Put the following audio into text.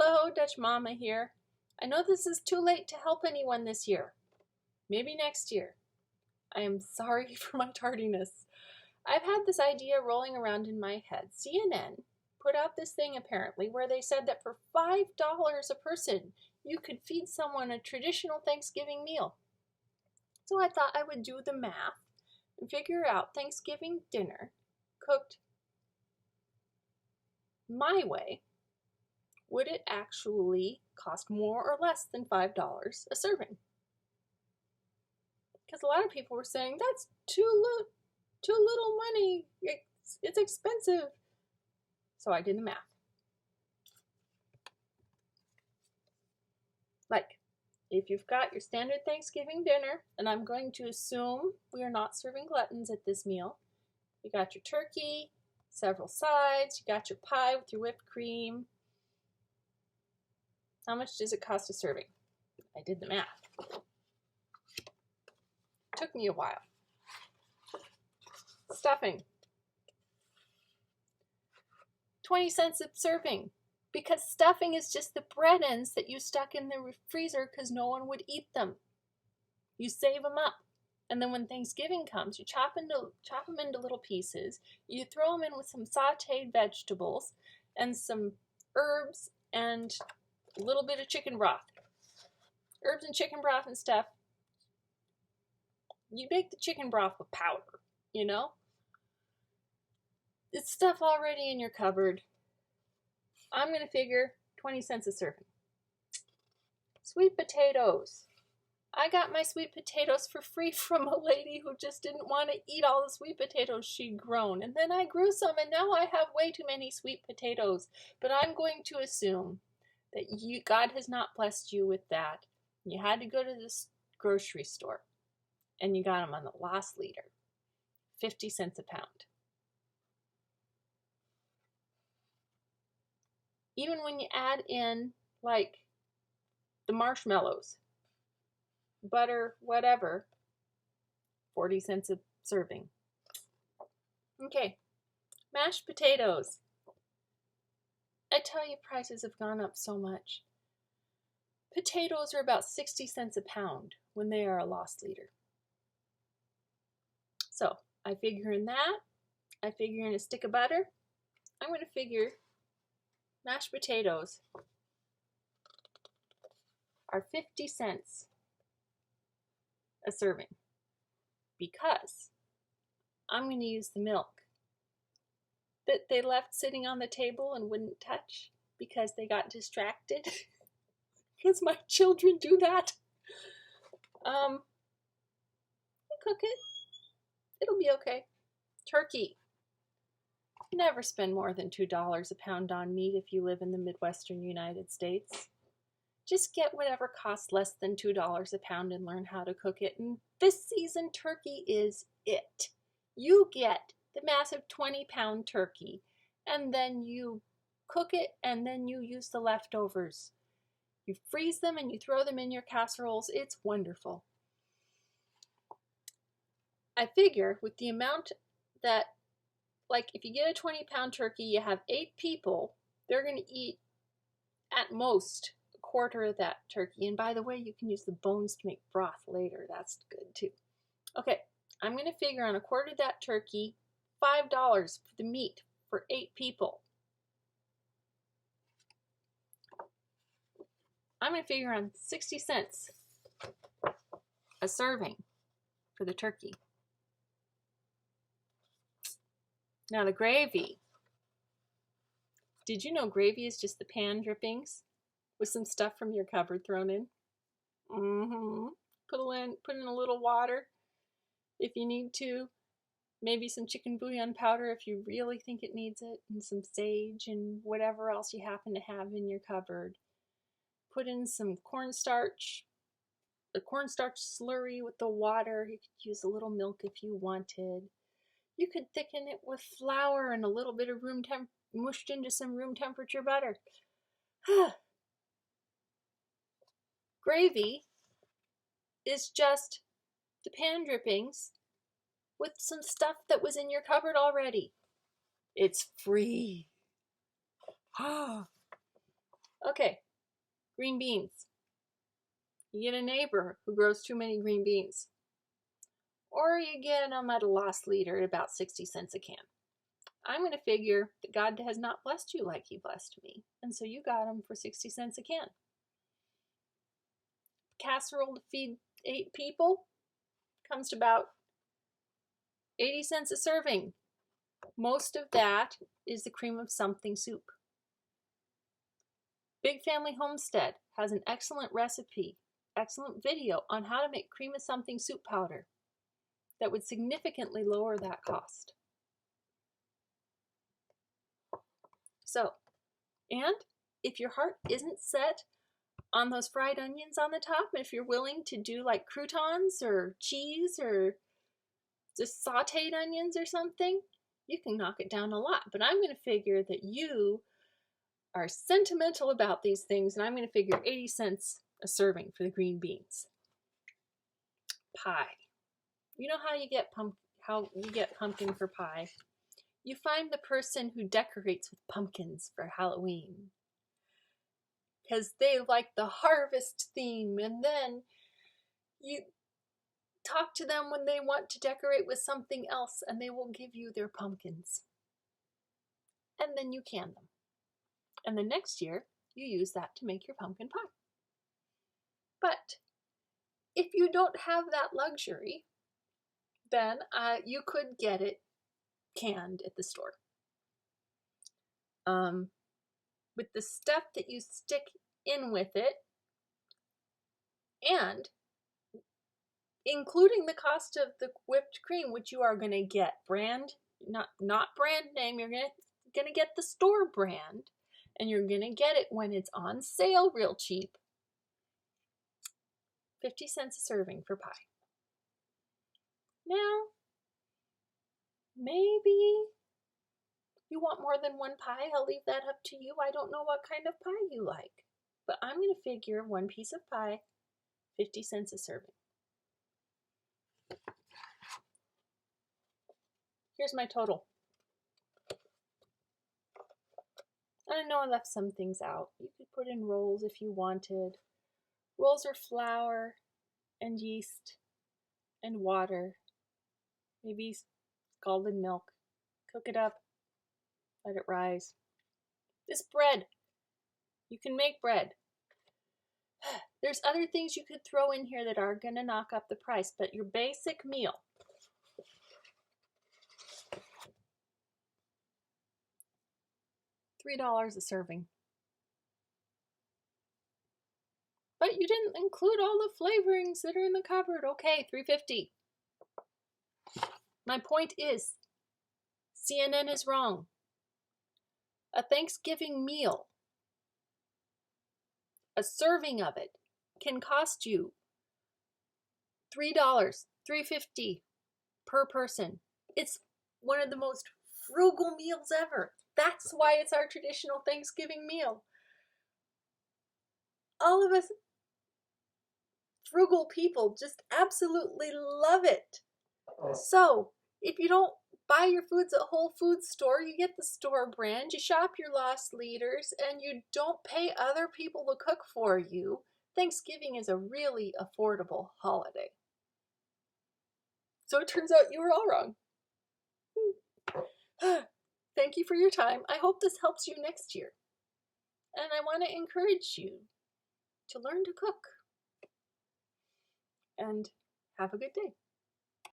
Hello, Dutch Mama here. I know this is too late to help anyone this year. Maybe next year. I am sorry for my tardiness. I've had this idea rolling around in my head. CNN put out this thing apparently where they said that for $5 a person, you could feed someone a traditional Thanksgiving meal. So I thought I would do the math and figure out Thanksgiving dinner cooked my way. Would it actually cost more or less than $5 a serving? Because a lot of people were saying that's too little money. It's expensive. So I did the math. Like, if you've got your standard Thanksgiving dinner, and I'm going to assume we are not serving gluttons at this meal, you got your turkey, several sides, you got your pie with your whipped cream. How much does it cost a serving? I did the math. Took me a while. Stuffing. 20 cents a serving. Because stuffing is just the bread ends that you stuck in the freezer because no one would eat them. You save them up. And then when Thanksgiving comes, you chop them into little pieces. You throw them in with some sauteed vegetables and some herbs and a little bit of chicken broth. Herbs and chicken broth and stuff. You make the chicken broth with powder, you know? It's stuff already in your cupboard. I'm going to figure 20 cents a serving. Sweet potatoes. I got my sweet potatoes for free from a lady who just didn't want to eat all the sweet potatoes she'd grown. And then I grew some, and now I have way too many sweet potatoes. But I'm going to assume that God has not blessed you with that. You had to go to this grocery store, and you got them on the lost leader. 50 cents a pound. Even when you add in, like, the marshmallows, butter, whatever, 40 cents a serving. Okay, mashed potatoes. I tell you, prices have gone up so much. Potatoes are about 60 cents a pound when they are a lost leader. So I figure in that, I figure in a stick of butter. I'm going to figure mashed potatoes are 50 cents a serving because I'm going to use the milk that they left sitting on the table and wouldn't touch because they got distracted because my children do that. I cook it. It'll be okay. Turkey. Never spend more than $2 a pound on meat if you live in the Midwestern United States. Just get whatever costs less than $2 a pound and learn how to cook it. And this season, turkey is it. You get the massive 20-pound turkey, and then you cook it, and then you use the leftovers. You freeze them, and you throw them in your casseroles. It's wonderful. I figure with the amount that, like, if you get a 20-pound turkey, you have 8 people, they're going to eat at most a quarter of that turkey. And by the way, you can use the bones to make broth later. That's good too. Okay, I'm going to figure on a quarter of that turkey, $5 for the meat for 8 people. I'm going to figure on 60 cents a serving for the turkey. Now the gravy. Did you know gravy is just the pan drippings with some stuff from your cupboard thrown in? Put in a little water if you need to. Maybe some chicken bouillon powder if you really think it needs it, and some sage and whatever else you happen to have in your cupboard. Put in some cornstarch, the cornstarch slurry with the water. You could use a little milk if you wanted. You could thicken it with flour and a little bit of mushed into some room temperature butter. Gravy is just the pan drippings with some stuff that was in your cupboard already. It's free. Okay, green beans. You get a neighbor who grows too many green beans. Or you get them at a loss leader at about 60 cents a can. I'm going to figure that God has not blessed you like he blessed me. And so you got them for 60 cents a can. Casserole to feed 8 people comes to about 80 cents a serving. Most of that is the cream of something soup. Big Family Homestead has an excellent recipe, excellent video on how to make cream of something soup powder that would significantly lower that cost. So, and if your heart isn't set on those fried onions on the top, if you're willing to do like croutons or cheese or just sauteed onions or something, you can knock it down a lot. But I'm going to figure that you are sentimental about these things, and I'm going to figure 80 cents a serving for the green beans. Pie. You know how you get pumpkin for pie? You find the person who decorates with pumpkins for Halloween, because they like the harvest theme, and then you talk to them when they want to decorate with something else, and they will give you their pumpkins. And then you can them. And the next year, you use that to make your pumpkin pie. But if you don't have that luxury, then you could get it canned at the store. With the stuff that you stick in with it, and including the cost of the whipped cream, which you are going to get not brand name, you're going to get the store brand, and you're going to get it when it's on sale real cheap. 50 cents a serving for pie. Now, maybe you want more than one pie. I'll leave that up to you. I don't know what kind of pie you like, but I'm going to figure one piece of pie, 50 cents a serving. Here's my total. I know I left some things out. You could put in rolls if you wanted. Rolls are flour and yeast and water, maybe scalded milk. Cook it up, let it rise. This bread, you can make bread. There's other things you could throw in here that are going to knock up the price, but your basic meal, $3 a serving. But you didn't include all the flavorings that are in the cupboard. Okay, $3.50. My point is, CNN is wrong. A Thanksgiving meal, a serving of it, can cost you $3, $3.50 per person. It's one of the most frugal meals ever. That's why it's our traditional Thanksgiving meal. All of us frugal people just absolutely love it. So, if you don't buy your foods at Whole Foods store, you get the store brand, you shop your loss leaders, and you don't pay other people to cook for you. Thanksgiving is a really affordable holiday. So it turns out you were all wrong. Thank you for your time. I hope this helps you next year. And I want to encourage you to learn to cook. And have a good day.